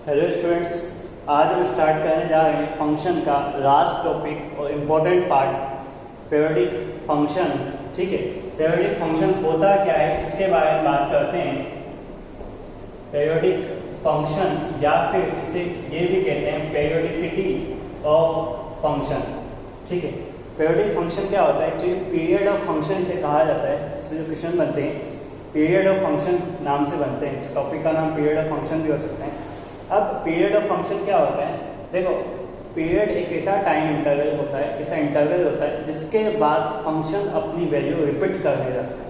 Hello students, आज हम start करने जा रहे हैं फंक्शन का लास्ट टॉपिक और इम्पोर्टेंट पार्ट पीरियोडिक फंक्शन। ठीक है, पीरियोडिक फंक्शन होता क्या है इसके बारे में बात करते हैं। पीरियोडिक फंक्शन या फिर इसे ये भी कहते हैं पीरियोडिसिटी ऑफ फंक्शन। ठीक है, पीरियोडिक फंक्शन क्या होता है? एक्चुअली पीरियड ऑफ फंक्शन इसे कहा जाता है। इसमें जो क्वेश्चन बनते हैं पीरियड ऑफ फंक्शन नाम से बनते हैं। टॉपिक का नाम पीरियड ऑफ फंक्शन भी हो सकता है। अब पीरियड ऑफ फंक्शन क्या होता है? देखो, पीरियड एक ऐसा टाइम इंटरवल होता है, ऐसा इंटरवल होता है जिसके बाद फंक्शन अपनी वैल्यू रिपीट करने लगता है।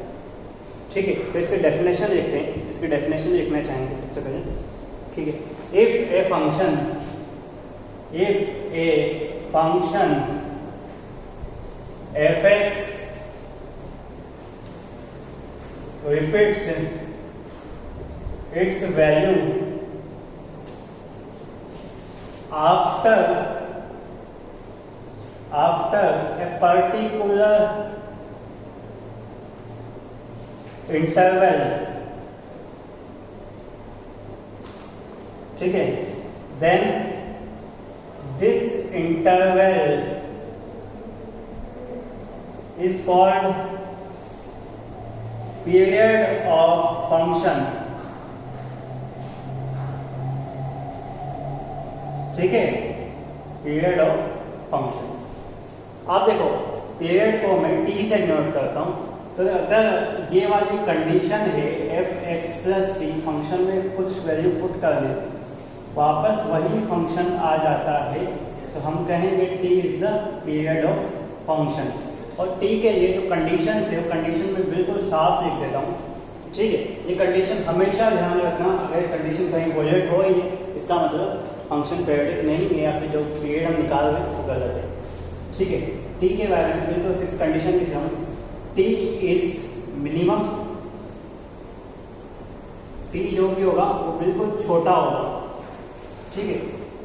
ठीक है, तो इसकी डेफिनेशन लिखते हैं। इसकी डेफिनेशन लिखना चाहेंगे सबसे पहले। ठीक है, if a function F x repeats its value after a particular interval, ठीक है, then this interval is called period of function. ठीक है, पीरियड ऑफ फंक्शन। आप देखो, पीरियड को मैं टी से नोट करता हूं, तो अगर ये वाली कंडीशन है F x plus T, function में कुछ वैल्यू पुट कर ले, वापस वही फंक्शन आ जाता है, तो हम कहेंगे T is the period of function. और टी के लिए जो कंडीशन है वो कंडीशन में बिल्कुल साफ लिख देता हूँ। ठीक है, ये कंडीशन हमेशा ध्यान रखना। अगर कंडीशन कहीं वोलेट हो ही है, इसका मतलब फंक्शन पीरियडिक नहीं है या फिर जो पीरियड हम निकाल रहे हैं वो गलत है। ठीक है, टी के बारे में बिल्कुल फिक्स कंडीशन लिख रहा हूँ। टी इज मिनिमम, टी जो भी होगा वो बिल्कुल छोटा होगा। ठीक है,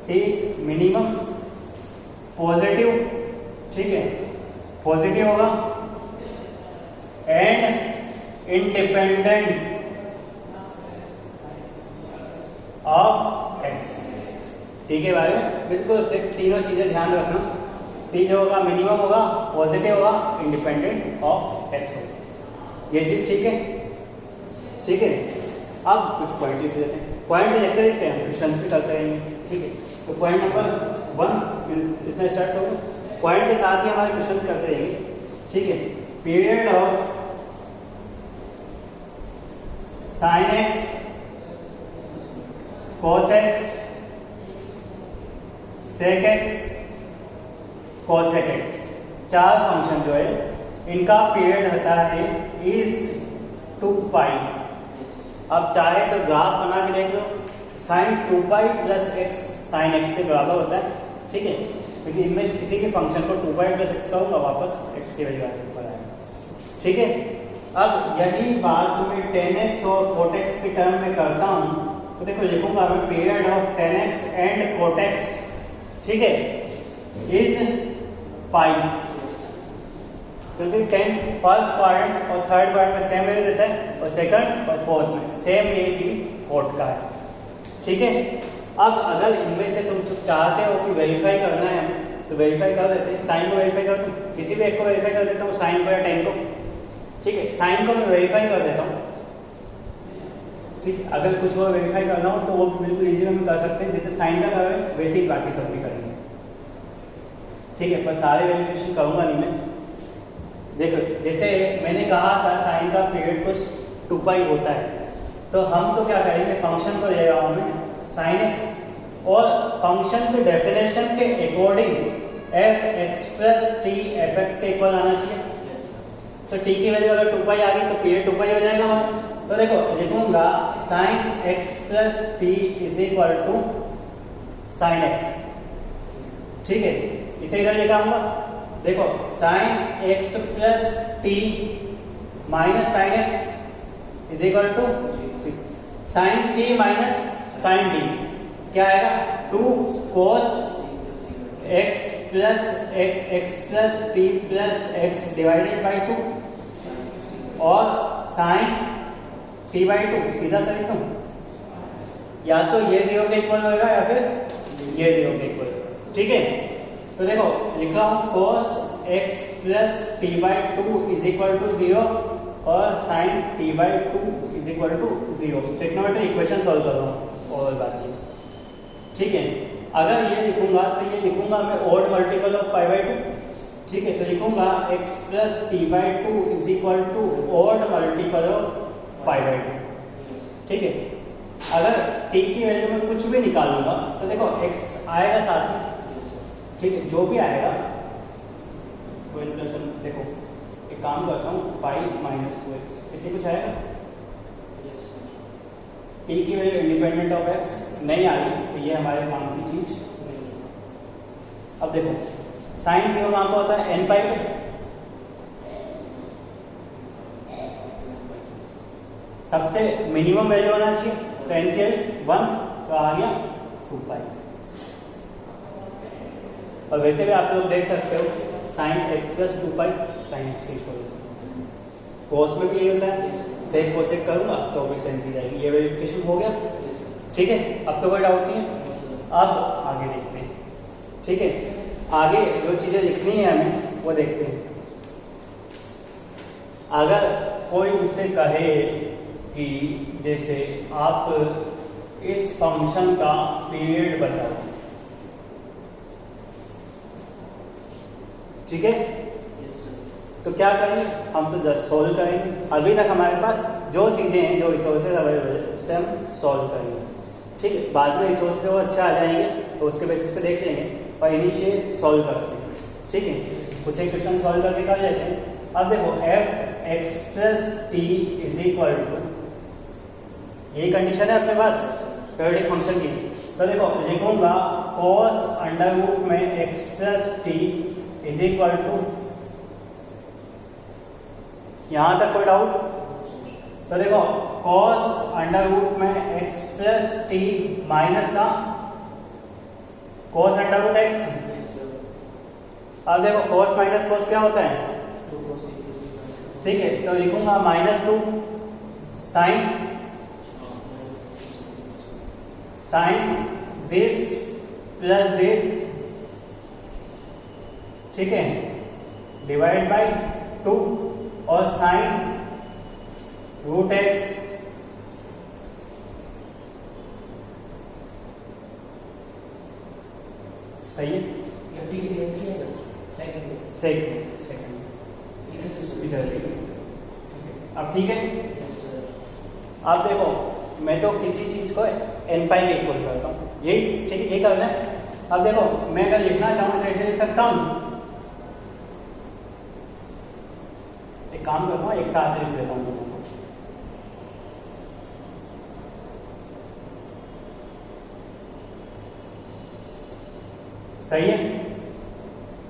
टी इज मिनिमम पॉजिटिव, ठीक है, पॉजिटिव होगा and independent of x. T के बारे में बिल्कुल फिक्स तीनों चीजें ध्यान रखना। टी जो होगा मिनिमम होगा, पॉजिटिव होगा, इंडिपेंडेंट ऑफ एक्स होगा। ये चीज ठीक है? ठीक है, अब कुछ पॉइंट लिख लेते हैं। पॉइंट लिखते रहते हैं, क्वेश्चंस भी करते रहेंगे। ठीक है, तो पॉइंट नंबर 1 इतना स्टार्ट होगा। पॉइंट के साथ ही हमारे क्वेश्चन करते रहेंगे। ठीक है, period of sine x, cos x, sec x, cosec x, चार फंक्शन जो है इनका पीरियड होता है इज 2 पाई। अब चाहे तो ग्राफ बना के देख लो, sine 2 pi plus x sine x के बराबर होता है। ठीक है, क्योंकि इनमें से किसी के फंक्शन को 2 पाई प्लस एक्स करूँगा, वापस एक्स की वैल्यू आगे ऊपर आएगा। ठीक है, अब यही बात मैं tan x और cot x की टर्म में करता हूँ, तो देखो लिखूंगा मैं period of tan x and cot x, ठीक है, इज पाई, क्योंकि 10 फर्स्ट पार्ट और थर्ड पार्ट में सेम वैल्यू देता है और सेकंड और फोर्थ में सेम ये इसी cot का है। ठीक है, अब अगर इनमें से तुम चाहते हो कि वेरीफाई करना है हमें, तो वेरीफाई कर देते हैं। साइन को वेरीफाई कर दूं, किसी भी एक को वेरीफाई कर देता हूँ, साइन को या टेन को। ठीक है, साइन को मैं वेरीफाई कर देता हूँ। ठीक है, अगर कुछ और वेरीफाई करना हो तो वो बिल्कुल इजी में कर सकते हैं, जैसे साइन का कर रहे हैं वैसे ही बाकी सब भी करेंगे। ठीक है, पर सारे वेरिफिकेशन करूँगा नहीं मैं। देखो, जैसे मैंने कहा था साइन का पीरियड कुछ 2 पाई होता है, तो हम तो क्या करेंगे, फंक्शन को ले रहा हूँ मैं साइन एक्स, और फंक्शन के डेफिनेशन के according F x plus T F x के इक्वल आना चाहिए। तो टी की वैल्यू अगर 2 पाई आ गई तो पीरियड 2 पाई हो जाएगा हमारा। तो देखो लिखूंगा sine x plus t is equal to sine x. ठीक है, इसे इधर लिखाऊंगा। देखो sine x plus t minus sine x is equal to sine c minus sine d. क्या आएगा? 2 cos x plus t plus x divided by 2 और sign t/2 सीधा सा लिख दूं, या तो ये 0 के इक्वल होगा या फिर ये 0 के इक्वल होगा। ठीक है, तो देखो लिखा हूं cos x plus t by two is equal to 0 और sin t by two is equal to 0। Trigonometry equation solve कर रहा हूँ और बात ये। ठीक है, अगर ये लिखूंगा तो ये लिखूंगा मैं odd multiple of pi by two. ठीक है, तो लिखूंगा x plus t by two is equal to odd multiple of pi by two. ठीक है, अगर t की वैल्यू में कुछ भी निकालूंगा तो देखो x आएगा साथ में। ठीक है, जो भी आएगा तो इन्फ्लेशन देखो एक काम करता हूँ पाई माइनस 2x ऐसे कुछ आएगा। t की वैल्यू इंडिपेंडेंट ऑफ x नहीं आई तो ये हमारे काम की चीज। अब देखो साइन 0 कहाँ पर होता है n पाई पे। सबसे मिनिमम वैल्यू होना चाहिए तो n के 1 तो आ गया 2 पाई। और वैसे भी आप लोग देख सकते हो sine x plus 2 pi sine x के इक्वल। कोस में भी यही होता है, सेक कोसेक करूंगा तो भी सेंस ही जाएगी। ये वेरिफिकेशन हो गया। ठीक है, अब तो कोई डाउट नहीं है। अब आगे देखते हैं। ठीक है, आगे जो चीजें लिखनी है हमें वो देखते हैं। अगर कोई मुझसे कहे कि जैसे आप इस फंक्शन का पीरियड बताओ। ठीक है, तो क्या करेंगे हम तो जस्ट सॉल्व करेंगे। अभी तक हमारे पास जो चीजें हैं जो रिसोर्सेज अवेलेबल है उससे हम सॉल्व करेंगे। ठीक है, बाद में रिसोर्सेज वो अच्छा आ जाएंगे तो उसके बेसिस पे देख लेंगे और इनिशियल सॉल्व करते हैं। ठीक है, कुछ एक क्वेश्चन सॉल्व करके कर लेते हैं। अब देखो f x plus t is equal to, यही कंडीशन है अपने पास पीरियोडिक फंक्शन की। तो देखो लिखूंगा cos अंडर रूट में x plus t is equal to, यहां तक कोई डाउट? तो देखो cos अंडर रूट में x प्लस टी माइनस का cos अंडर रूट x। अब देखो cos माइनस cos क्या होता है? ठीक है, तो लिखूंगा -2 साइन दिस प्लस दिस। ठीक है, डिवाइड बाय 2 और साइन रूट x। सही है, सेकंड इधर। अब ठीक है, अब देखो मैं तो किसी चीज को n पाई के इक्वल करता हूँ, यही ठीक है, ये करना है। अब देखो मैं अगर लिखना चाहूँ तो ऐसे लिख सकता हूँ। एक काम करता हूँ, एक साथ लिख लेता हूँ दोनों को। सही है,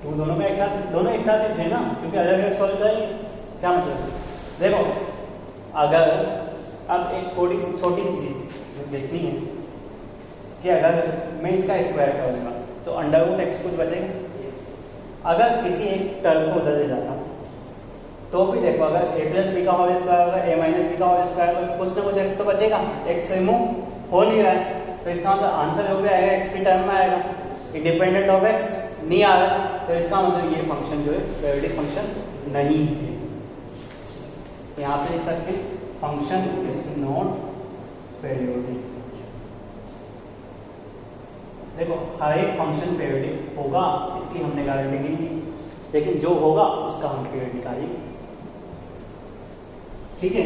तो दोनों का एक साथ लिख लेना क्योंकि अलग अलग सॉल्व करेंगे। क्या मतलब? देखो अगर अब एक छोटी सी चीज देखनी है कि अगर मैं इसका स्क्वायर करूंगा तो अंडर रूट एक्स कुछ बचेगा। अगर किसी एक टर्म को उधर ले जाता तो भी देखो अगर a प्लस बी का होल स्क्वायर होगा a माइनस बी का होल स्क्वायर होगा, कुछ ना कुछ x तो बचेगा। x रिमूव हो नहीं रहा है तो इसका मतलब आंसर जो भी आएगा x की टर्म में आएगा। इंडिपेंडेंट ऑफ x नहीं आ रहा तो इसका मतलब ये फंक्शन जो है पीरियोडिक फंक्शन नहीं है। यहाँ पे लिख सकते हैं फंक्शन इज नॉट पीरियोडिक। देखो हर एक फंक्शन पीरियोडिक होगा इसकी हमने गारंटी नहीं दी, लेकिन जो होगा उसका हम पीरियड निकालेंगे। ठीक है,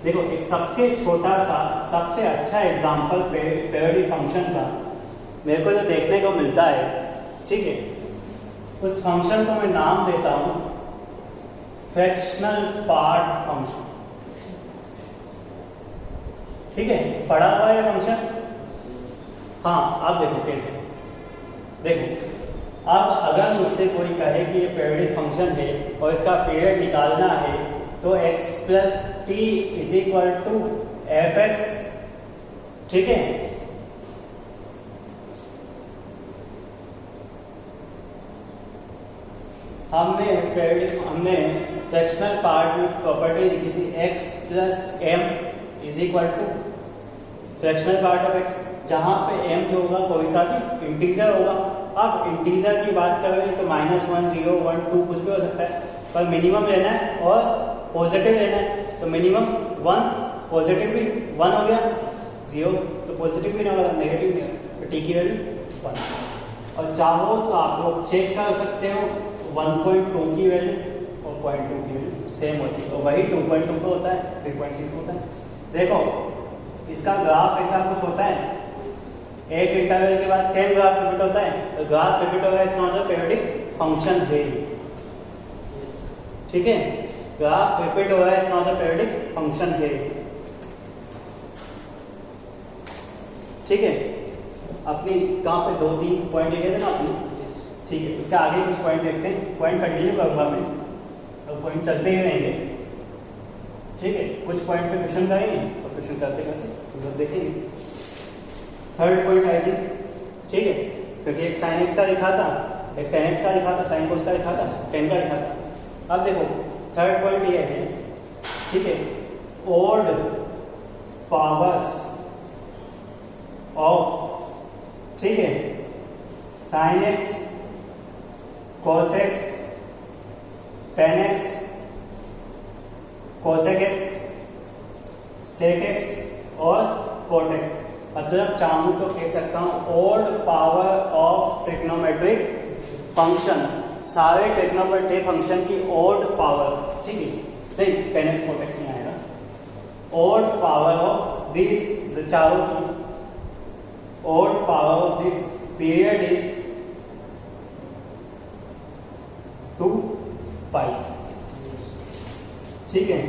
देखो एक सबसे छोटा सा सबसे अच्छा एग्जांपल पीरियोडिक फंक्शन का मेरे को जो देखने को मिलता है, ठीक है, उस फंक्शन को मैं नाम देता हूं फ्रैक्शनल पार्ट फंक्शन। ठीक है, पढ़ा हुआ है फंक्शन। हाँ, आप देखो कैसे। देखो अब अगर मुझसे कोई कहे कि ये पीरियोडिक फंक्शन है और इसका पीरियड निकालना है तो x plus t is equal to f x. ठीक है, हमने फ्रैक्शनल पार्ट में प्रॉपर्टी लिखी थी x plus m is equal to fractional part of x, जहाँ पे m जो होगा कोई सा भी इंटीजर होगा। अब इंटीजर की बात करें तो -1, 0, 1, 2 कुछ भी हो सकता है, पर मिनिमम लेना है और पॉजिटिव लेना है। तो मिनिमम 1, पॉजिटिव भी 1 हो गया, 0 तो पॉजिटिव भी नहीं होगा, नेगेटिव नहीं होगा, तो टी की वैल्यू 1। और चाहो तो आप लोग चेक कर सकते हो 1.2 की वैल्यू और 0.2 की वैल्यू सेम होती है, तो वही 2.2 का होता है, 3.3 का होता है। देखो इसका ग्राफ ऐसा कुछ होता है, एक इंटरवल के बाद सेम ग्राफ रिपीट होता है, तो ग्राफ रिपीट होगा इसका मतलब पीरियोडिक फंक्शन है। ठीक है, ग्राफ रिपीट हो रहा है इसका मतलब पीरियोडिक फंक्शन है। ठीक है, अपनी कहाँ पे 2-3 पॉइंट लिखे थे ना आपने, ठीक है, उसके आगे कुछ पॉइंट देखते हैं, पॉइंट कंटिन्यू करूंगा मैं और पॉइंट चलते ही रहेंगे। ठीक है, कुछ पॉइंट पे क्वेश्चन करेंगे और क्वेश्चन करते करते हम लोग देखेंगे। थर्ड पॉइंट आई थिंक, ठीक है, क्योंकि एक sin x का लिखा था, एक tan x का लिखा था, sin cos का लिखा था, tan का लिखा था। अब देखो थर्ड पॉइंट ये है, ठीक है, ओड पावर्स ऑफ, ठीक है, sin x, cos x, tan x, cosec x, sec x और cot x। मतलब चाहूँ तो कह सकता हूँ odd power of trigonometric function, सारे ट्रिग्नोमेट्रिक फंक्शन की ओड पावर, ठीक है, नहीं tan x cot x नहीं आएगा, ओड पावर ऑफ दिस, चारों की odd power of this period is 2 pi. ठीक है,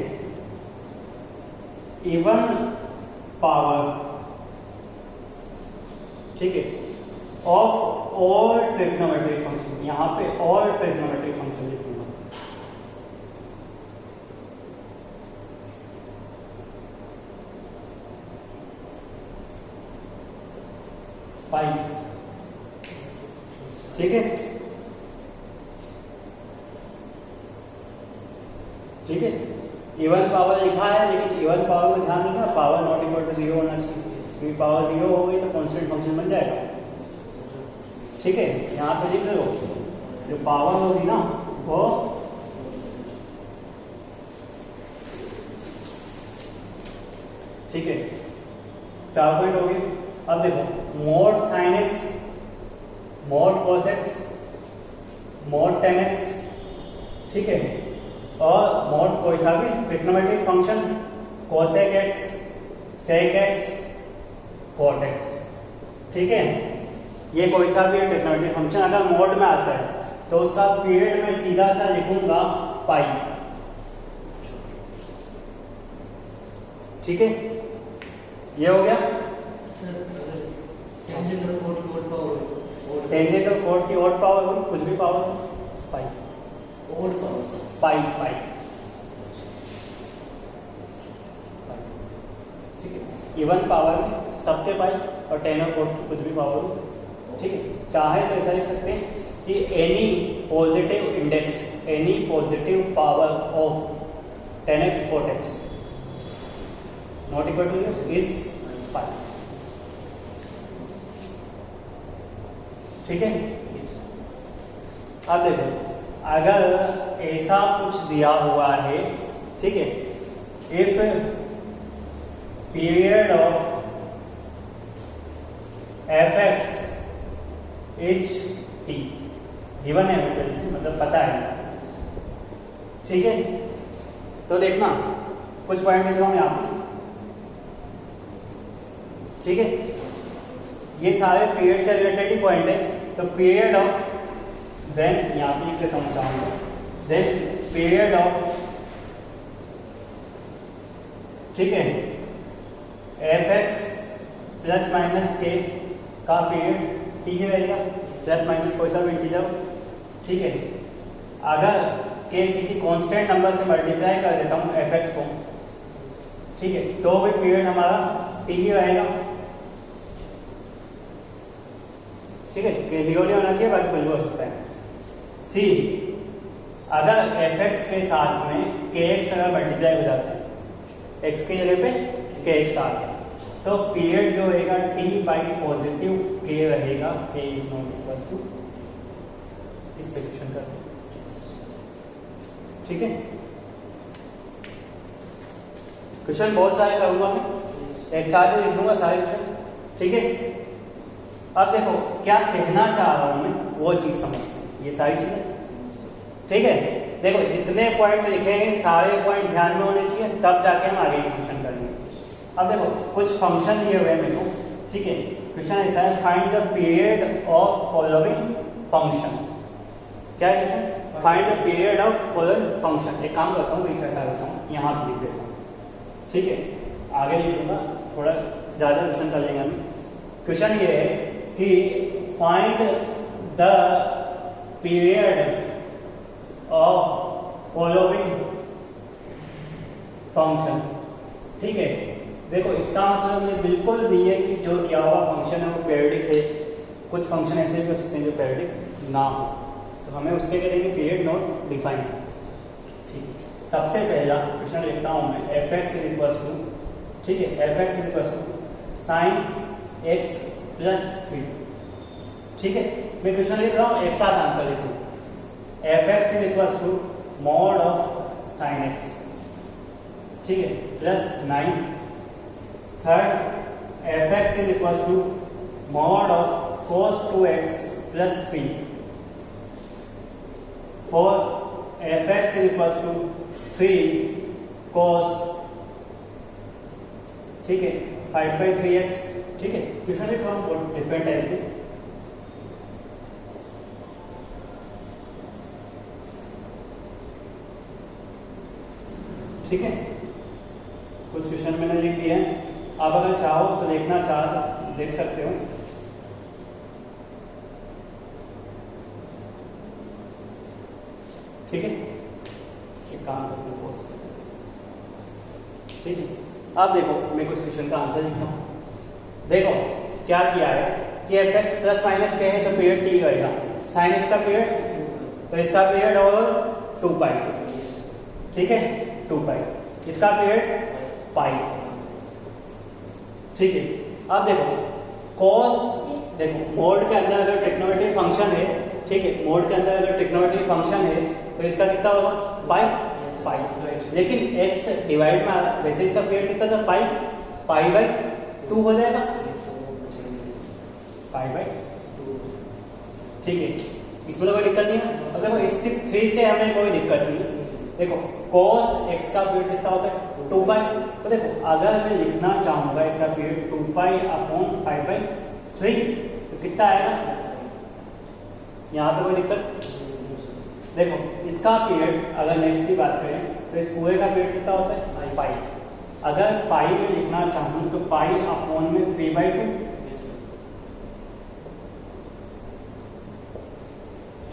इवन पावर, ठीक है, ऑफ ऑल ट्रिग्नोमेट्रिक फंक्शन, यहां पे ऑल ट्रिग्नोमेट्रिक फंक्शन लिखूंगा। पाई, ठीक है, ठीक है, इवन पावर लिखा है, लेकिन इवन पावर में ध्यान रखना पावर नॉट इक्वल टू 0 होना चाहिए, क्योंकि पावर 0 हो गई तो कांस्टेंट फंक्शन बन जाएगा। ठीक है, यहाँ पे लिख लो जो पावर होगी ना वो ठीक है, 4 पॉइंट हो गए। अब देखो mode sin x, mode cos x, mode tan x, ठीक है, और मोड कोई सा भी trigonometric function cosec x, sec x, cot x, ठीक है, ये कोई सा भी ट्रिग्नोमेट्रिक फंक्शन अगर मोड में आता है तो उसका पीरियड में सीधा सा लिखूंगा पाई। ठीक है, ये हो गया। टेंजेंट और कोट की ओड पावर हो, कुछ भी पावर हो, पाई, ओड पावर, पाई पाई, ठीक है, इवन पावर में सबके पाई और टेन और कोट की कुछ भी पावर हो। ठीक है, चाहे तो ऐसा लिख सकते हैं कि any positive index, any positive power of 10x cot x not equal to 0 is pi. ठीक है, अब देखो अगर ऐसा कुछ दिया हुआ है, ठीक है, if period of fx is t, given है पहले से, मतलब पता है। ठीक है, तो देखना कुछ पॉइंट लिख रहा हूं यहां पे। ठीक है, ये सारे पीरियड से रिलेटेड ही पॉइंट है, तो पीरियड ऑफ, देन यहां पे लिख देता हूं चाहूंगा, देन पीरियड ऑफ, ठीक है, fx प्लस माइनस k का पीरियड t ही रहेगा, प्लस माइनस कोई सा भी इंटीजर। ठीक है, अगर k किसी कांस्टेंट नंबर से मल्टीप्लाई कर देता हूं fx को, ठीक है, तो भी पीरियड हमारा t ही रहेगा। ठीक है, k 0 नहीं होना चाहिए, बाकी कुछ भी हो सकता है। c, अगर fx के साथ में kx अगर मल्टीप्लाई हो जाता है, x के जगह पे kx आ गया, तो पीरियड जो रहेगा t बाई पॉजिटिव k रहेगा, k is not equal to, इस पे क्वेश्चन कर दो। ठीक है, क्वेश्चन बहुत सारे करूंगा मैं, एक साथ ही लिख दूंगा सारे क्वेश्चन। ठीक है, अब देखो क्या कहना चाह रहा हूं मैं वो चीज समझते हैं, ये सारी चीजें। ठीक है, देखो जितने पॉइंट लिखे हैं सारे पॉइंट ध्यान में होने चाहिए, तब जाके हम आगे क्वेश्चन करेंगे। अब देखो कुछ फंक्शन दिए हुए हैं मेरे को। ठीक है, क्वेश्चन ऐसा है, find the period of following function. क्या है question? Find the period of following function. एक काम करता हूँ, इसे हटा देता हूँ, यहाँ पे लिख देता हूँ। ठीक है, आगे लिख दूंगा, थोड़ा ज़्यादा क्वेश्चन कर लेंगे हम। क्वेश्चन ये है कि find the period of following function. ठीक है, देखो इसका मतलब ये बिल्कुल नहीं है कि जो दिया हुआ फंक्शन है वो पीरियडिक है। कुछ फंक्शन ऐसे भी हो सकते हैं जो पीरियडिक ना हो, तो हमें उसके लिए देंगे पीरियड नॉट डिफाइन। ठीक है, सबसे पहला क्वेश्चन लिखता हूँ मैं, f x is equal to, ठीक है, F x is equal to sine x plus 3। ठीक है, मैं क्वेश्चन लिख रहा हूँ, एक साथ आंसर लिखूँ। F x is equal to mod of sine x, ठीक है, plus 9। Third, f x is equal to mod of cos 2x plus 3। Fourth, f x is equal to 3 cos, ठीक है, 5/3x। ठीक है, क्वेश्चन लिखो हम different type के। ठीक है, कुछ क्वेश्चन मैंने लिख दिए हैं, आप अगर चाहो तो देखना देख सकते हो। ठीक है, एक काम करते हैं, पोस्ट करते हैं। ठीक है, अब देखो मैं कुछ क्वेश्चन का आंसर लिखता हूँ। देखो क्या किया है कि एफ एक्स प्लस माइनस क्या है, तो पीरियड टी रहेगा। साइन एक्स का पीरियड, तो इसका पीरियड और 2 पाई। ठीक है, 2 पाई, इसका पीरियड पाई। ठीक है, अब देखो cos, देखो मोड के अंदर अगर ट्रिग्नोमेट्रिक फंक्शन है, ठीक है, मोड के अंदर अगर ट्रिग्नोमेट्रिक फंक्शन है तो इसका कितना होगा, पाई। लेकिन x डिवाइड में आ रहा है, वैसे इसका पीरियड कितना था, पाई/2 हो जाएगा, पाई/2। ठीक है, इसमें तो कोई दिक्कत नहीं है। अब देखो इस 3 से हमें कोई दिक्कत नहीं है। देखो cos x का पीरियड कितना होता है, 2 पाई। तो देखो अगर मैं लिखना चाहूंगा इसका पीरियड 2 पाई अपॉन 5/3 तो कितना आएगा, यहाँ पे कोई दिक्कत। देखो इसका पीरियड अगर नेक्स्ट की बात करें तो इस पूरे का पीरियड कितना होता है, पाई। अगर पाई में लिखना चाहूँ तो पाई अपॉन में 3/2।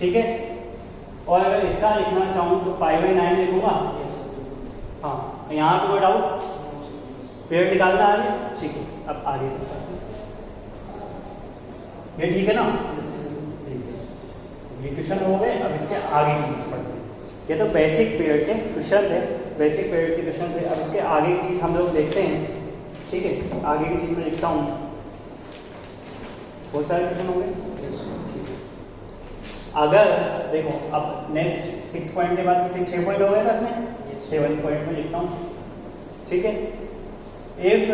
ठीक है, और अगर इसका लिखना चाहूँ तो पाई/9 लिखूंगा। हाँ, यहाँ पे कोई डाउट, पीरियड निकालना आगे। ठीक है, अब आगे ये ठीक है ना, ये क्वेश्चन हो गए। अब इसके आगे की चीज पढ़ते हैं। ये तो बेसिक पीरियड के क्वेश्चन थे, बेसिक पीरियड के क्वेश्चन थे। अब इसके आगे की चीज हम लोग देखते हैं। ठीक है, आगे की चीज में लिखता हूँ, बहुत सारे क्वेश्चन हो गए। अगर देखो अब नेक्स्ट 6 पॉइंट के बाद 6 पॉइंट हो गए था अपने, 7 पॉइंट में लिखता हूँ। ठीक है, if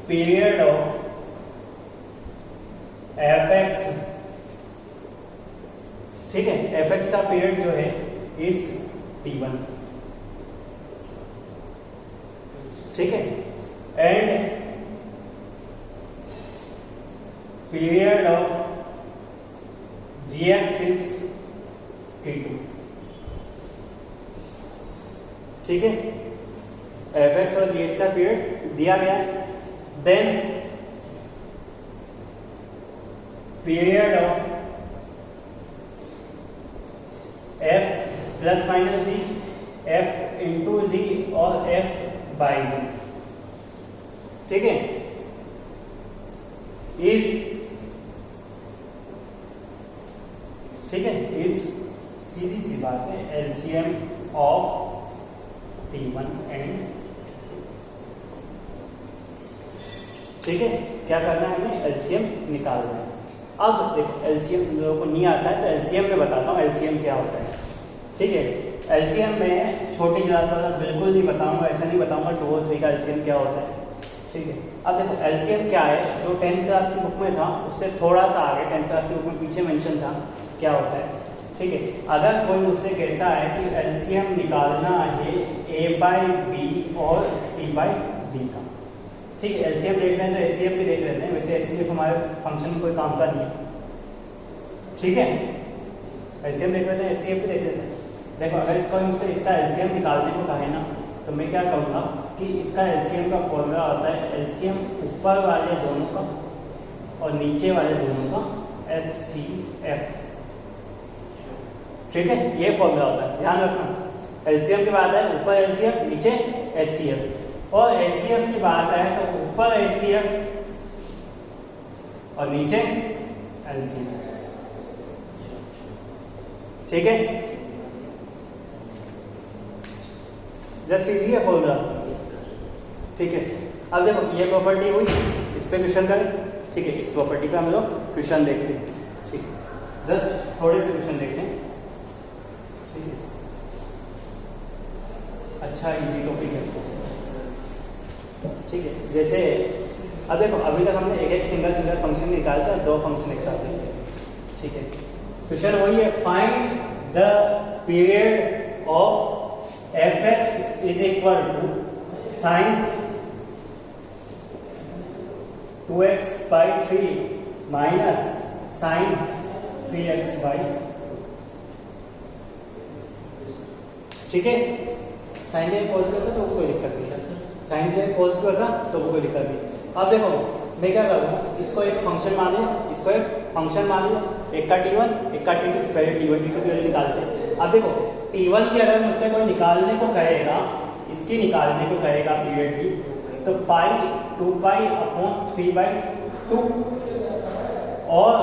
period of F x, ठीक है, एफ एक्स का पीरियड जो है इस t1। ठीक है, and period of gx is t2। ठीक है, एफ एक्स और gx का पीरियड दिया गया है। Then period of f plus minus G, f into G और f बाई जी। ठीक है, इज, ठीक है, इज सीधी सी बात है एलसीएम ऑफ t1 एंड ठीक है, क्या करना है हमें, एलसीएम निकालना है। अब देखो एलसीएम लोगों को नहीं आता है तो एलसीएम में बताता हूँ एलसीएम क्या होता है। ठीक है, एलसीएम में छोटी क्लास वाला बिल्कुल नहीं बताऊंगा, ऐसा नहीं बताऊंगा 2 और 3 का एलसीएम क्या होता है। ठीक है, अब देखो एलसीएम क्या है, जो 10th क्लास की बुक में था उससे थोड़ा सा आगे 10th क्लास की बुक में पीछे मेंशन था क्या होता है। ठीक है, अगर कोई मुझसे कहता है कि एलसीएम निकालना है a/b और c/d का, ठीक है, एलसीएम देख रहे हैं तो एचसीएफ भी देख लेते हैं, वैसे एचसीएफ हमारे फंक्शन में कोई काम का नहीं है। ठीक है, एलसीएम देख लेते हैं, एचसीएफ भी देख लेते हैं। देखो अगर इसको मुझसे इसका एलसीएम निकालने को कहे ना तो मैं क्या करूँगा कि इसका एलसीएम का फॉर्मूला होता है एलसीएम ऊपर वाले दोनों का और नीचे वाले दोनों का HCF। ठीक है, ये फॉर्मूला होता है, ध्यान रखना। एलसीएम की बात है ऊपर एलसीएफ नीचे HCF, और HCF की बात है तो ऊपर HCF और नीचे LCF। ठीक है, जस्ट इजी है फॉर्मूला। ठीक है, अब देखो ये प्रॉपर्टी हुई, इस पे क्वेश्चन करें। ठीक है, इस प्रॉपर्टी पे हम लोग क्वेश्चन देखते हैं। ठीक है, जस्ट थोड़े से क्वेश्चन देखते हैं। ठीक है, अच्छा इजी टॉपिक है। ठीक है, जैसे अब देखो अभी तक हमने एक सिंगल फंक्शन निकालता है, 2 फंक्शन एक साथ लेते हैं। ठीक है, क्वेश्चन वही है, find the period of fx is equal to sine 2x/3 minus sine 3x/। ठीक है, साइन के कोस करता तो कोई दिक्कत नहीं है, साइन के कोस करता तो कोई दिक्कत नहीं। अब देखो मैं क्या करूँगा, इसको एक फंक्शन मान लिया, इसको एक फंक्शन मान लिया, एक का t1 एक का t2, पहले t1 t2 की वैल्यू निकालते हैं। अब देखो t1 की अगर मुझसे कोई निकालने को कहेगा, इसकी निकालने को कहेगा पीरियड की, तो पाई 2π/3/2 और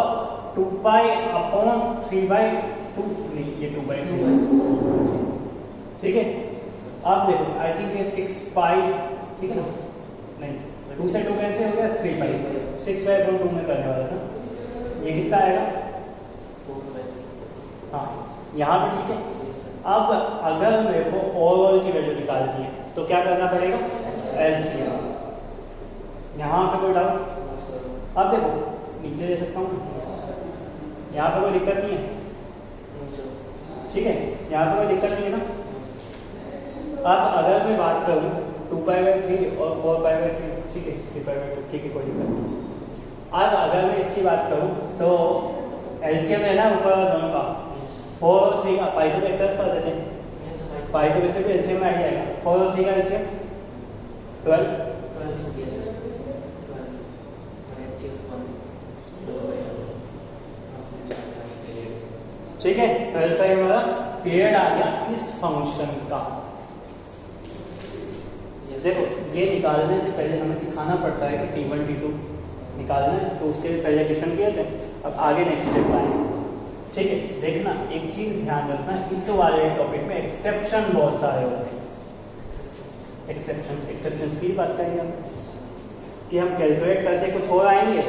2π/3/2 नहीं, ये 2/2। ठीक है, अब देखो आई थिंक ये 6π, ठीक है ना, नहीं 2 से 2 कैंसिल हो गया, 3π, 6/2 में करने वाला था, ये कितना आएगा, हाँ यहाँ पे। ठीक है, अब अगर मेरे को ओवरऑल की वैल्यू निकालनी है तो क्या करना पड़ेगा, एलसीएम। यहाँ पे कोई डाउट? अब देखो नीचे दे सकता हूँ, यहाँ पे कोई दिक्कत नहीं है। ठीक है, यहाँ पे कोई दिक्कत नहीं है ना। अब अगर मैं बात करूँ 2π/3 और 4π/3, ठीक है 3π/2, ठीक है कोई दिक्कत नहीं। अब अगर मैं इसकी बात करूँ तो एलसीएम है ना ऊपर दोनों का, 4 और 3 का, पाई को एक तरफ कर देते हैं, पाई तो वैसे भी एलसीएम में आ जाएगा। 4 और 3 का एलसीएम 12। ठीक है, 12 का हमारा पीरियड आ गया इस फंक्शन का। देखो ये निकालने से पहले हमें सिखाना पड़ता है कि t1 t2 निकालना है, तो उसके लिए पहले क्वेश्चन किए थे। अब आगे नेक्स्ट स्टेप आएंगे। ठीक है, देखना एक चीज ध्यान रखना, इस वाले टॉपिक में एक्सेप्शन बहुत सारे होते हैं। एक्सेप्शंस की बात करेंगे हम, कि हम कैलकुलेट करके कुछ और आएंगे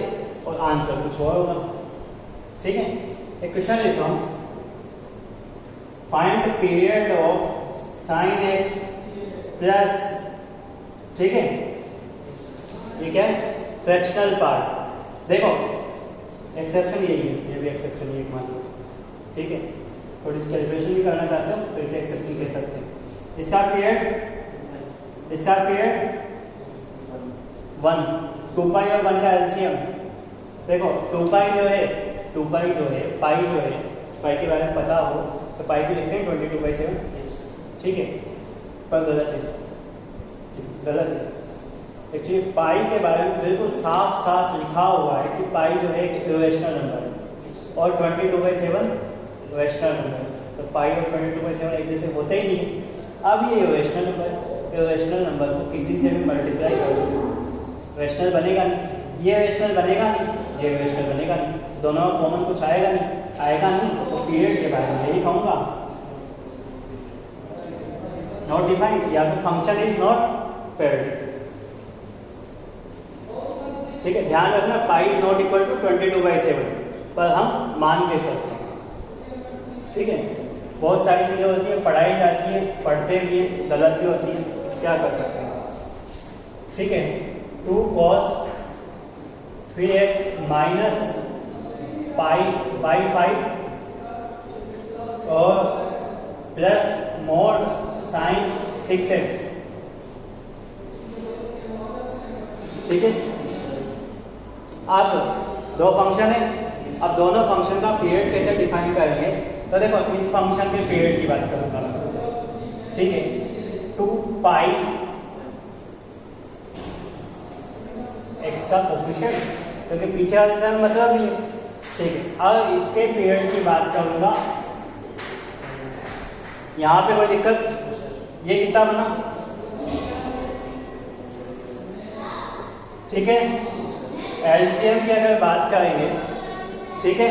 और आंसर कुछ और होगा। ठीक है, एक क्वेश्चन लिख रहा हूँ, find period of sign x plus, ठीक है ये क्या है, फ्रैक्शनल पार्ट। देखो एक्सेप्शन यही है, ये भी एक्सेप्शन ही मान लो। ठीक है, थोड़ी सी कैलकुलेशन भी करना चाहते हो तो इसे एक्सेप्शन कह सकते हैं। इसका पीरियड 1, 2π और 1 का एलसीएम। देखो 2π जो है पाई के बारे में पता हो तो पाई को लिखते हैं 22/7। ठीक है, पर गलत है एक्चुअली। पाई के बारे में बिल्कुल साफ साफ लिखा हुआ है कि पाई जो है एक इरेशनल नंबर है और 22/7 रेशनल नंबर है, तो पाई और 22/7 एक जैसे होते ही नहीं। अब ये इरेशनल नंबर को किसी से भी मल्टीप्लाई कर दो, रेशनल बनेगा नहीं, ये रेशनल बनेगा नहीं, ये रेशनल बनेगा नहीं, दोनों कॉमन कुछ आएगा नहीं, तो पीरियड के बारे में यही कहूँगा, नॉट डिफाइंड, या तो फंक्शन इज नॉट पेरियोडिक। ठीक है, ध्यान रखना pi is not equal to 22/7 पर हम मान के चलते हैं। ठीक है, बहुत सारी चीज़ें होती हैं, पढ़ाई जाती है, पढ़ते भी हैं, गलत भी होती है, क्या कर सकते हैं। ठीक है, 2 cos 3x माइनस पाई 5 और प्लस मॉड साइन 6x। ठीक है, अब दो फंक्शन है, अब दोनों फंक्शन का पीरियड कैसे डिफाइन करेंगे। तो देखो इस फंक्शन के पीरियड की बात करूंगा। ठीक है, 2 पाई x का कोफिशिएंट, क्योंकि पीछे वाले से मतलब नहीं है। ठीक है, अब इसके पीरियड की बात करूंगा। यहाँ पे कोई दिक्कत, ये कितना बना। ठीक है, एलसीएम की अगर बात करेंगे, ठीक है,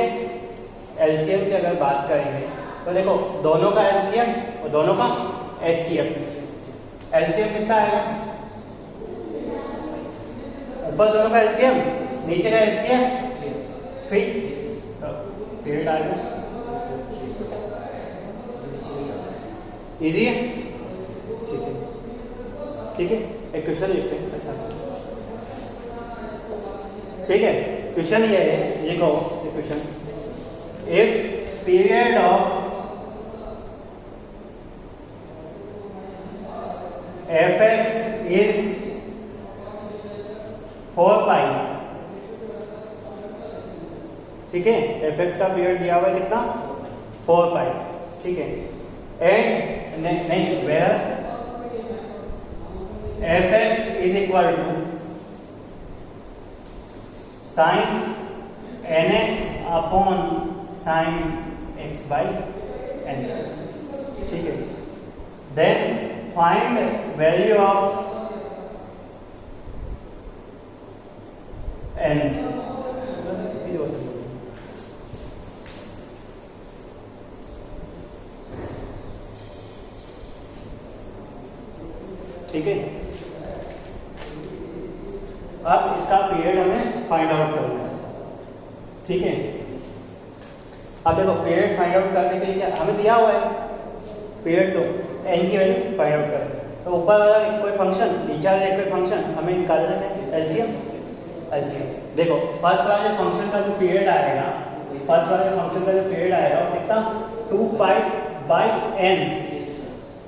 एलसीएम की अगर बात करेंगे तो देखो दोनों का एलसीएम और दोनों का एचसीएफ। एलसीएम कितना आएगा, ऊपर दोनों का एलसीएम, नीचे का एचसीएफ 3, तो पीरियड आ गया। इजी है। ठीक है, ठीक है, एक क्वेश्चन लिखते हैं। अच्छा ठीक है, क्वेश्चन ये है, लिखो ये question. If period of fx is 4 पाई, ठीक है, fx का पीरियड दिया हुआ है कितना, 4 पाई। ठीक है, एंड नहीं where fx is equal to sine nx upon sine x by n। ठीक है, then find value of n। ठीक है, अब इसका पीरियड हमें फाइंड आउट करना है। ठीक है, अब देखो पीरियड फाइंड आउट करने के लिए क्या हमें दिया हुआ है पीरियड, तो n की वैल्यू फाइंड आउट करें। तो ऊपर वाला कोई फंक्शन, नीचे वाला कोई फंक्शन हमें निकालना है, एलसीएम। देखो फर्स्ट वाले फंक्शन का जो पीरियड आएगा, फर्स्ट वाले फंक्शन का जो पीरियड आएगा वो कितना, 2 पाई बाई n,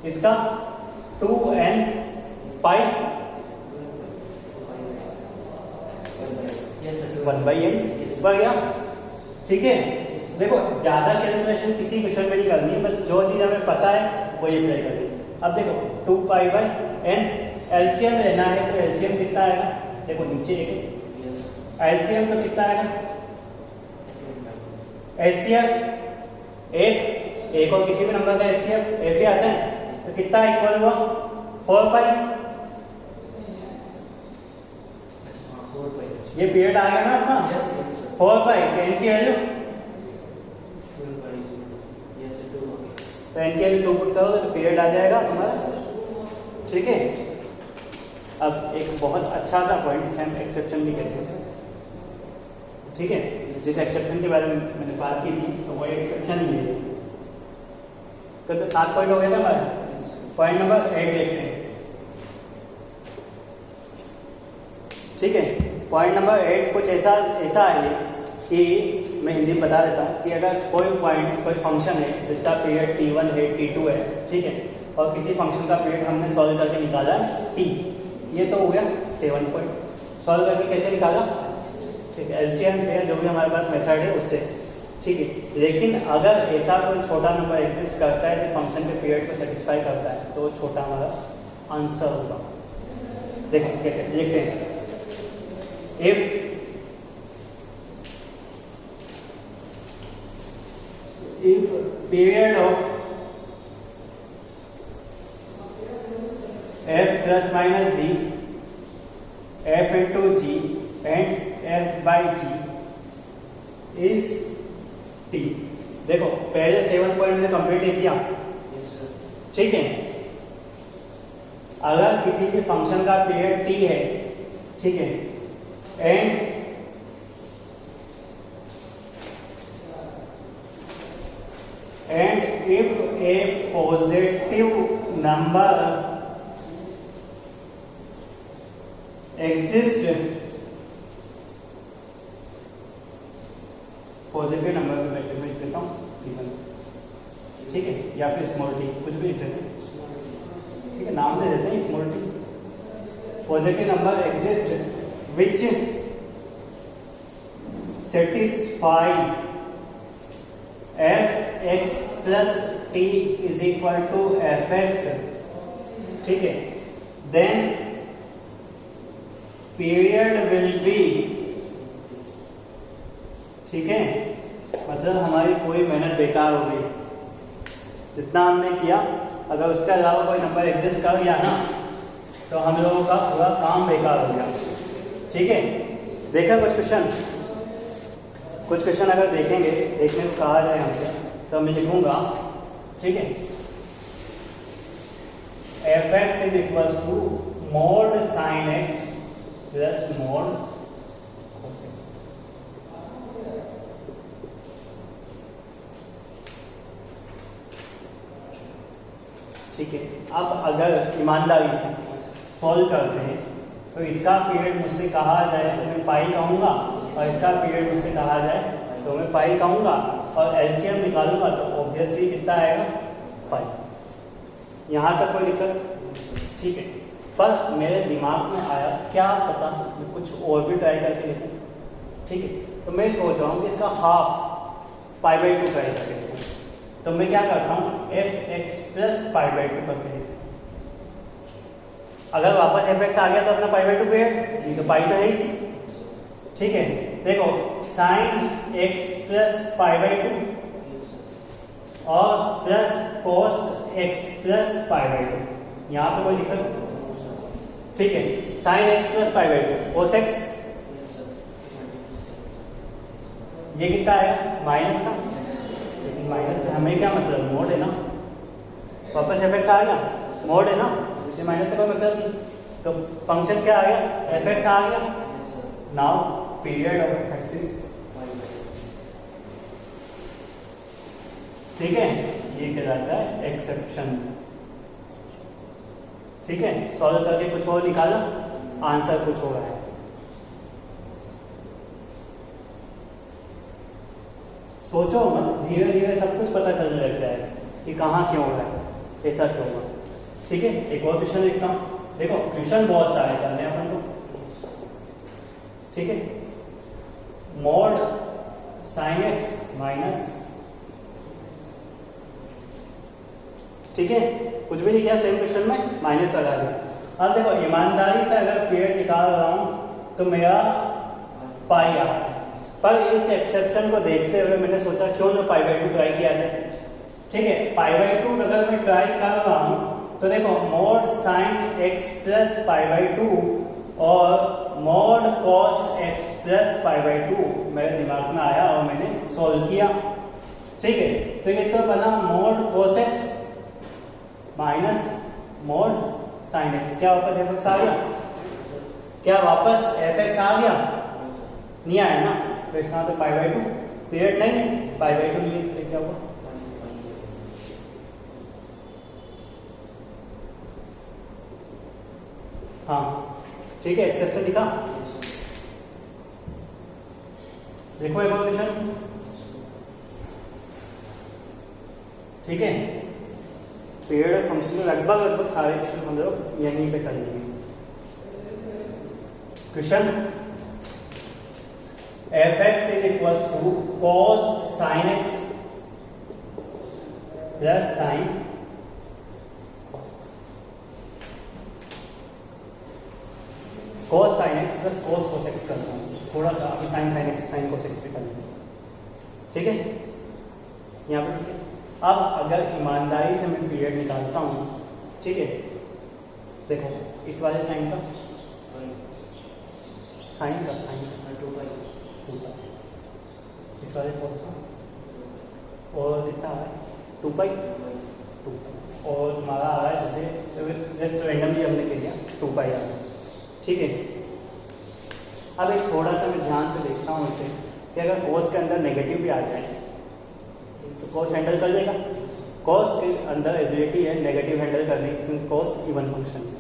इसका 2n पाई 1/n बन गया। ठीक है, देखो ज्यादा कैलकुलेशन किसी क्वेश्चन में नहीं करनी है, बस जो चीज हमें पता है वही अप्लाई करनी है। अब देखो 2 पाई बाई n, एलसीएम लेना है तो एलसीएम कितना आएगा, देखो नीचे एक एलसीएम तो कितना आएगा, एचसीएफ एक और किसी भी नंबर का एचसीएफ एक ही आता है, तो कितना इक्वल हुआ 4 पाई। ये पीरियड आ गया ना अपना, 4 पाई, n की वैल्यू, तो n की वैल्यू 2 पुट करोगे तो पीरियड आ जाएगा तुम्हारा। ठीक है, अब एक बहुत अच्छा सा पॉइंट जिसे हम एक्सेप्शन भी कहते हैं। ठीक है, जिस एक्सेप्शन के बारे में मैंने बात की थी तो वो एक्सेप्शन ही है। तो 7 पॉइंट हो गया था हमारे, पॉइंट नंबर 8 देखते हैं। ठीक है, पॉइंट नंबर 8 कुछ ऐसा है कि मैं हिंदी में बता देता हूँ कि अगर कोई पॉइंट कोई फंक्शन है जिसका पीरियड t1 है t2 है, ठीक है, और किसी फंक्शन का पीरियड हमने सॉल्व करके निकाला t, ये तो हो गया 7 पॉइंट। सॉल्व करके कैसे निकाला, ठीक है, एलसीएम से जो भी हमारे पास मेथड है उससे। ठीक है, लेकिन अगर ऐसा कोई छोटा नंबर एग्जिस्ट करता है जो फंक्शन के पीरियड को सेटिस्फाई करता है तो वो छोटा हमारा आंसर होगा। देखो कैसे लिखते हैं, if period of f plus minus g, f into g and f by g is t। देखो पहले 7 पॉइंट में कंप्लीट लिख दिया। ठीक है, अगर किसी भी फंक्शन का पीरियड t है, ठीक है, and if a positive number exists, positive number में वैल्यू में लिख देता हूँ P1, ठीक है, या फिर स्मॉल टी, कुछ भी लिख देते हैं, ठीक है, नाम दे देते हैं small T. Positive number exist which satisfy fx plus t is equal to fx, ठीक है, then period will be, ठीक है, मतलब हमारी पूरी मेहनत बेकार हो गई, जितना हमने किया, अगर उसके अलावा कोई नंबर एग्जिस्ट कर गया ना तो हम लोगों का पूरा काम बेकार हो गया, ठीक है। देखा कुछ क्वेश्चन अगर देखेंगे, देखने को कहा जाए हमसे तो मैं लिखूंगा, ठीक है, fx is equals to mod sine x plus mod cos x, ठीक है। अब अगर ईमानदारी से सॉल्व करते हैं तो इसका पीरियड मुझसे कहा जाए तो मैं पाई कहूँगा, और इसका पीरियड मुझसे कहा जाए तो मैं पाई कहूँगा, और एलसीएम निकालूंगा तो ऑब्वियसली कितना आएगा, पाई। यहाँ तक कोई दिक्कत, ठीक है। पर मेरे दिमाग में आया क्या पता मैं कुछ और भी ट्राई करके देखूँ, ठीक है, तो मैं सोच रहा हूँ कि इसका हाफ π/2 ट्राई करके देखूँ, तो मैं क्या करता हूँ fx प्लस π/2 करके देखूँ। अगर वापस fx आ गया तो अपना π/2 पे, ये तो पाई तो है ही सी, ठीक है। देखो साइन x प्लस π/2 और प्लस cos x प्लस π/2, यहाँ पे कोई दिक्कत, ठीक है। Sine x plus π/2 cos x, ये कितना आएगा माइनस का, लेकिन माइनस से हमें क्या मतलब, मोड है ना, वापस fx आ गया, मोड है ना, इससे माइनस से कोई मतलब नहीं, तो फंक्शन क्या आ गया, fx आ गया। Now period of fx is, ठीक है, ये कहलाता है एक्सेप्शन, ठीक है। सॉल्व करके कुछ और निकाला, आंसर कुछ और है। सोचो मत, धीरे धीरे सब कुछ पता चलने लग जाएगा कि कहाँ क्यों हो रहा है, ऐसा क्यों हुआ, ठीक है। एक और क्वेश्चन लिखता हूँ, देखो क्वेश्चन बहुत सारे करने हैं अपन को, ठीक है। मोड साइन एक्स माइनस, ठीक है, कुछ भी नहीं किया, सेम क्वेश्चन में माइनस लगा दिया। अब देखो ईमानदारी से अगर पीरियड निकाल रहा हूँ तो मेरा पाई आ, पर इस एक्सेप्शन को देखते हुए मैंने सोचा क्यों ना π/2 ट्राई किया जाए, ठीक है। π/2 अगर मैं ट्राई कर रहा हूँ तो देखो मोड साइन x प्लस π/2 और मोड cos x प्लस π/2 मेरे दिमाग में आया और मैंने सॉल्व किया, ठीक है। तो ये तो बना mod cos x minus mod sine x, क्या वापस fx आ गया, क्या वापस fx आ गया, नहीं आया ना, तो इसका तो π/2 पीरियड नहीं है, π/2 लिए तो क्या हुआ, हाँ ठीक है, एक्सेप्शन दिखा। देखो एक और क्वेश्चन, ठीक है। पीरियड ऑफ फंक्शन में लगभग सारे क्वेश्चन हम लोग यहीं पे कर लेंगे। Question fx is equals to cos sin x plus sin cos x, cos sin x plus cos x करना है, थोड़ा सा अभी sin x sin cos x भी कर लेंगे, ठीक है, यहाँ पे ठीक है। अब अगर ईमानदारी से मैं पीरियड निकालता हूँ, ठीक है, देखो इस वाले साइन का साइन 2 इस वाले कॉस का, और कितना आ रहा है 2 पाई, और हमारा आ रहा है जैसे जस्ट रैंडमली हमने कह दिया 2 पाई आ रहा है, ठीक है। अब एक थोड़ा सा मैं ध्यान से देखता हूँ इसे कि अगर कोस के अंदर नेगेटिव भी आ जाए तो कोस हैंडल कर लेगा। कोस के अंदर एबिलिटी है नेगेटिव हैंडल करने की, क्योंकि कोस इवन फंक्शन है,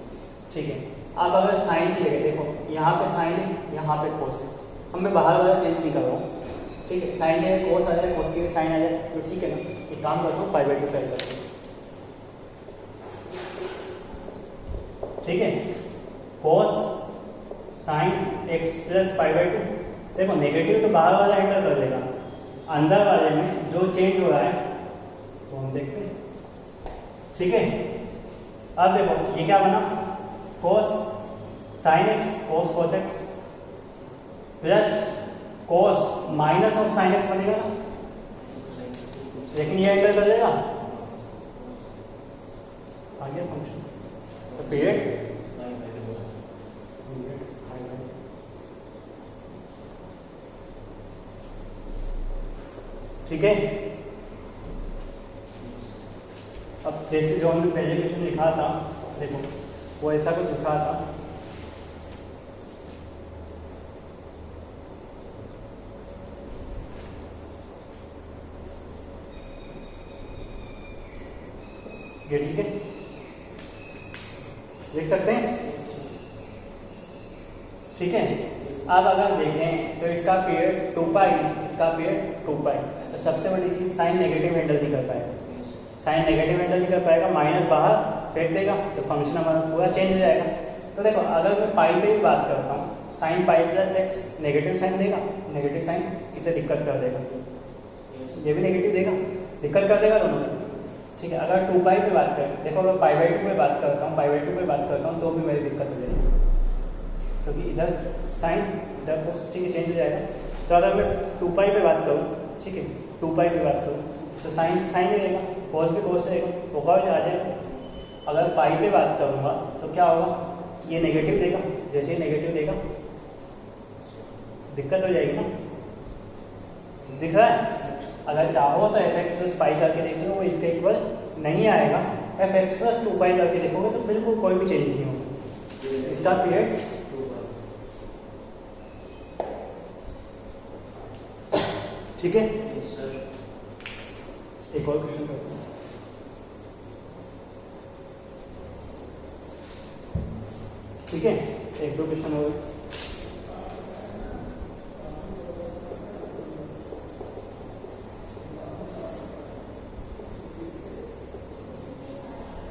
ठीक है। अब अगर साइन की जगह देखो यहाँ पे साइन है, यहाँ पे कोस है, अब मैं बाहर वाला चेंज नहीं कर रहा हूँ, ठीक है। साइन के कोस आ जाए, कोस के भी साइन आ जाए तो ठीक है ना। एक काम करता हूँ पाई/2 कर करते हैं, ठीक है। कोस साइन x प्लस पाई/2, देखो नेगेटिव तो बाहर वाला एंटर कर लेगा, अंदर वाले में जो चेंज हो रहा है तो हम देखते हैं, ठीक है। अब देखो ये क्या बना, कोस sign x cos cos x plus cos minus of sine x बनेगा ना, लेकिन ये एंटर कर लेगा आ गया फंक्शन, तो पीरियड ठीक है। अब जैसे जो हमने पहले क्वेश्चन लिखा था, देखो वो ऐसा कुछ लिखा था, ये ठीक है, देख सकते हैं, ठीक है। अब अगर देखें तो इसका पीरियड 2 पाई, इसका पीरियड 2 पाई, तो सबसे बड़ी चीज साइन नेगेटिव हैंडल नहीं कर पाएगा, साइन नेगेटिव हैंडल नहीं कर पाएगा, माइनस बाहर फेंक देगा तो फंक्शन हमारा पूरा चेंज हो जाएगा। तो देखो अगर मैं पाई पे भी बात करता हूँ, sine pi plus x negative sine देगा, नेगेटिव साइन इसे दिक्कत कर देगा, ये भी नेगेटिव देगा, दिक्कत कर देगा दोनों, ठीक है। अगर 2 पाई पे बात करें, देखो अगर पाई/2 पे बात करता हूँ, पाई/2 पे बात करता हूँ तो भी मेरी दिक्कत हो जाएगी, क्योंकि इधर साइन इधर कोस, ठीक है, चेंज हो जाएगा। तो अगर मैं 2 पाई पे बात करूँ, ठीक है, 2 पाई पे बात करूँ तो साइन साइन ही रहेगा, कोस भी कोस रहेगा, होगा आ जाएगा। अगर पाई पे बात करूँगा तो क्या होगा, ये नेगेटिव देगा, जैसे ही नेगेटिव देगा दिक्कत हो जाएगी ना, दिख रहा है। अगर चाहो तो fx प्लस पाई करके देख लो, वो इसके इक्वल नहीं आएगा, fx प्लस 2 पाई करके देखोगे तो बिल्कुल कोई भी चेंज नहीं होगा, इसका पीरियड ठीक है। एक और क्वेश्चन करते हैं, ठीक है, 1-2 क्वेश्चन हो गए।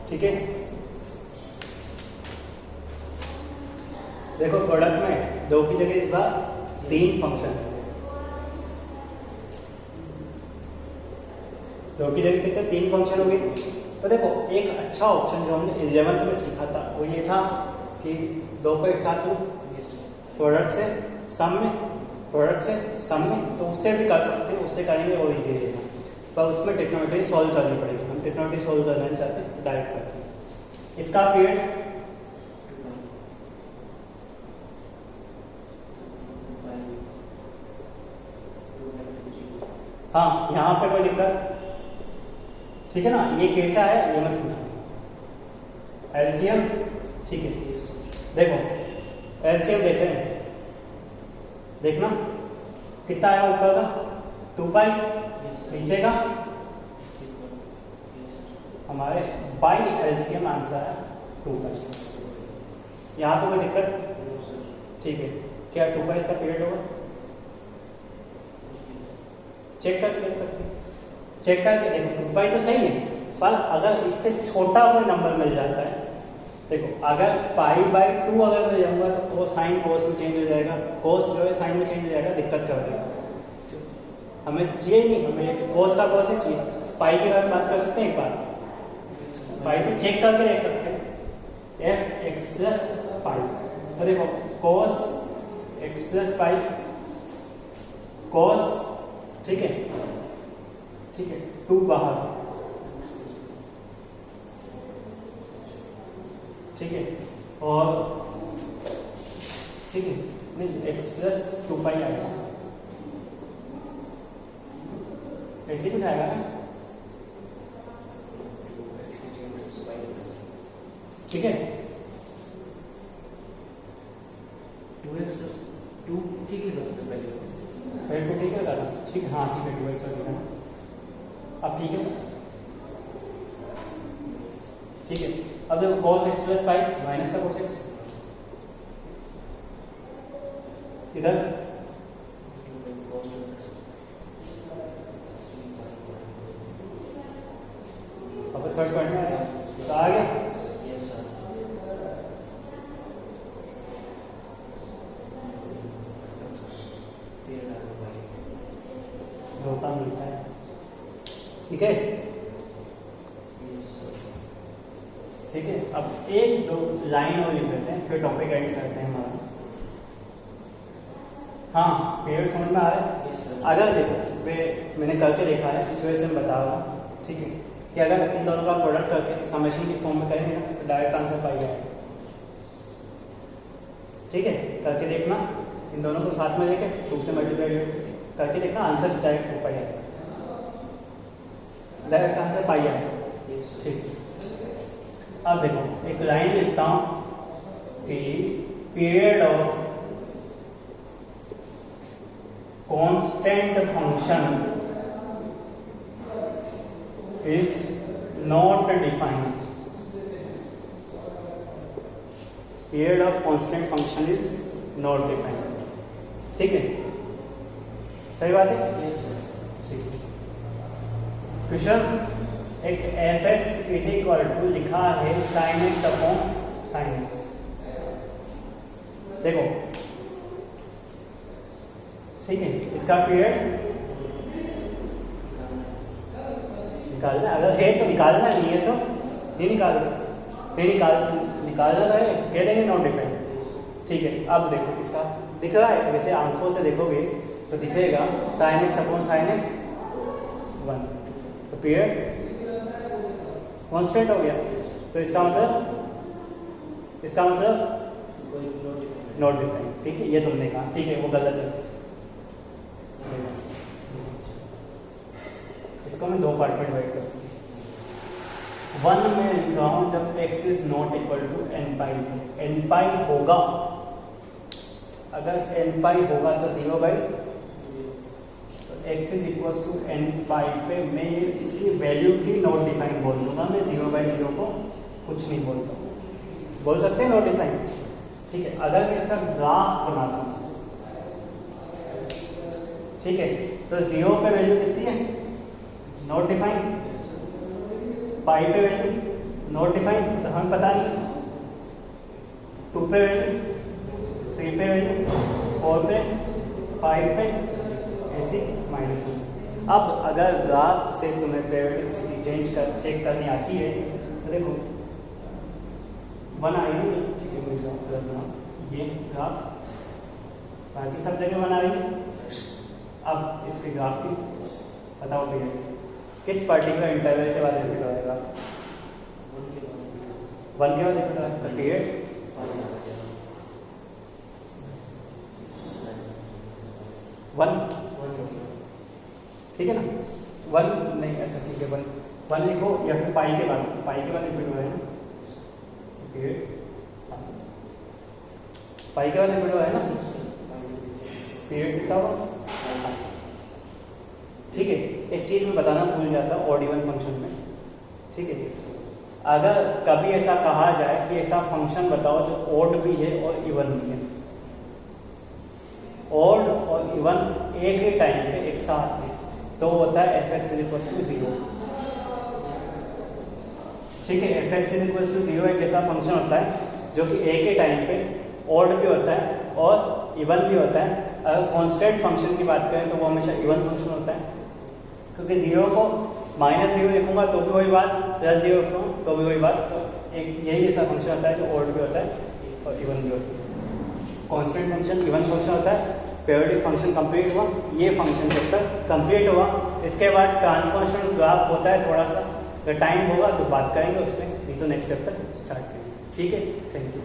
ठीक है, देखो प्रोडक्ट में 2 की जगह इस बार 3 फंक्शन, 2 की जगह कितने 3 फंक्शन हो गए। तो देखो एक अच्छा ऑप्शन जो हमने 11th में सीखा था वो ये था कि 2 को एक साथ लो, प्रोडक्ट से सम में, प्रोडक्ट से सम में, तो उससे भी कर सकते हैं, उससे करेंगे वो इजी रहेगा, पर उसमें टेक्नोलॉजी सॉल्व करनी पड़ेगी, हम टेक्नोलॉजी सॉल्व करना चाहते हैं डायरेक्ट करते हैं। इसका पीरियड हाँ, यहाँ पे कोई दिक्कत, ठीक है ना, ये कैसा है ये मत पूछो, एलसीएम, ठीक है। देखो एलसीएम देते हैं, देखना कितना आया ऊपर का 2 पाई, नीचे का हमारे बाई एलसीएम आंसर है 2 पाई। यहाँ पे कोई दिक्कत, ठीक है। क्या 2 पाई इसका पीरियड होगा, चेक करके देख सकते हैं, चेक करके देखो 2 पाई तो सही है, पर अगर इससे छोटा कोई नंबर मिल जाता है, देखो अगर पाई/2 अगर मिल जाऊंगा तो साइन कोस में चेंज हो जाएगा, कोस जो है साइन में चेंज हो जाएगा, दिक्कत कर देगा, हमें चाहिए नहीं, हमें कोस का कोस ही चाहिए। पाई के बारे में बात कर सकते हैं एक बार, पाई तो चेक करके देख सकते हैं, fx प्लस पाई, तो देखो कोस x प्लस पाई, कोस, ठीक है, ठीक है, 2 बाहर, ठीक है, और ठीक है, नहीं x प्लस 2 पाई आएगा, ऐसे कुछ आएगा ना, ठीक है, 2x प्लस 2 ठीक है दादा, ठीक है, हाँ ठीक है, 2x और लिखा अब ठीक है, ठीक है। अब देखो cos x plus pi minus का cos x इधर अब थर्ड पॉइंट में आया तो आ गया। धोखा मिलता है, ठीक है, ठीक है। अब एक दो लाइन और लिख लेते हैं, फिर टॉपिक एंड करते हैं हमारा। हाँ पीरियड समझ में आ रहा है? अगर देखो मैंने करके देखा है, इस वजह से मैं बता रहा हूँ, ठीक है, कि अगर इन दोनों का प्रोडक्ट करके समेशन की फॉर्म में करेंगे ना तो डायरेक्ट आंसर पाई जाएगा, ठीक है। करके देखना, इन दोनों को साथ में लेके 2 से मल्टीप्लाई करके देखना, आंसर डायरेक्ट हो पाएगा, डायरेक्ट आंसर पाई जाएगा, ठीक। अब देखो एक लाइन लिखता हूँ कि period of constant function is not defined. Period of constant function is not defined. ठीक है, सही बात है? ठीक है। क्वेश्चन, एक f(x) इज इक्वल टू लिखा है sin x upon sin x। देखो ठीक है, इसका पीरियड निकालना, अगर है तो निकालना, नहीं है तो नहीं निकालना, नहीं निकालना तो है, कह देंगे नॉट डिफाइंड, ठीक है। अब देखो इसका दिख रहा है, वैसे आंखों से देखोगे तो दिखेगा sin x upon sin x 1, तो पीरियड कांस्टेंट हो गया, तो इसका मतलब नॉट डिफाइंड, ठीक है। ये तुमने कहा, ठीक है, वो गलत है। इसको मैं 2 पार्ट में डिवाइड करता हूँ। 1 में लिख रहा हूँ जब x is not equal to n pi, n pi होगा, अगर n पाई होगा तो 0 बाई, तो x is equal to n pi पे मैं इसकी वैल्यू भी नॉट डिफाइन बोल दूंगा, मैं 0/0 को कुछ नहीं बोलता, बोल सकते हैं नॉट डिफाइन, ठीक है। अगर मैं इसका ग्राफ बनाता हूँ, ठीक है, तो 0 पे वैल्यू कितनी है, नॉट डिफाइन, पाई पे वैल्यू नॉट डिफाइन, तो हमें पता नहीं, 2 पे वैल्यू, 3 पे वैल्यू, 4 पे, 5 पे, ऐसी -1। अब अगर ग्राफ से तुम्हें पेरियोडिसिटी चेक करनी आती है तो देखो 1 आई, ये ग्राफ बाकी सब जगह बना रही है। अब इसके ग्राफ की बताओ पीरियड किस पर्टिकुलर इंटरवल के बाद रिपीट होगा, 1 के बाद रिपीट होगा, तो पीरियड 1, ठीक है ना, 1 नहीं, अच्छा ठीक है, 1 लिखो, या फिर पाई के बाद रिपीट हो रहा है ना, पीरियड पाई के बाद रिपीट हो रहा है ना, पीरियड कितना होगा, ठीक है। एक चीज मैं बताना भूल जाता ऑड इवन फंक्शन में, ठीक है, अगर कभी ऐसा कहा जाए कि ऐसा फंक्शन बताओ जो ऑड भी है और इवन भी है, ऑड और इवन एक ही टाइम पे एक साथ है, तो होता है f(x) = 0, ठीक है। f(x) = 0 एक ऐसा फंक्शन होता है जो कि एक ही टाइम पे ऑड भी होता है और इवन भी होता है। अगर कांस्टेंट फंक्शन की बात करें तो वो हमेशा इवन फंक्शन होता है, क्योंकि 0 को -0 लिखूंगा तो भी वही बात, +0 लिखूंगा तो भी वही बात, तो एक यही ऐसा फंक्शन होता है जो ऑड भी होता है और इवन भी होता है। कांस्टेंट फंक्शन इवन फंक्शन होता है, पीरियोडिक फंक्शन कंप्लीट हुआ, ये फंक्शन जब तक कंप्लीट हुआ, इसके बाद ट्रांसफॉर्मेशन ग्राफ होता है, थोड़ा सा अगर टाइम होगा तो बात करेंगे उस पर, नहीं तो नेक्स्ट चैप्टर स्टार्ट करेंगे, ठीक है। Thank you.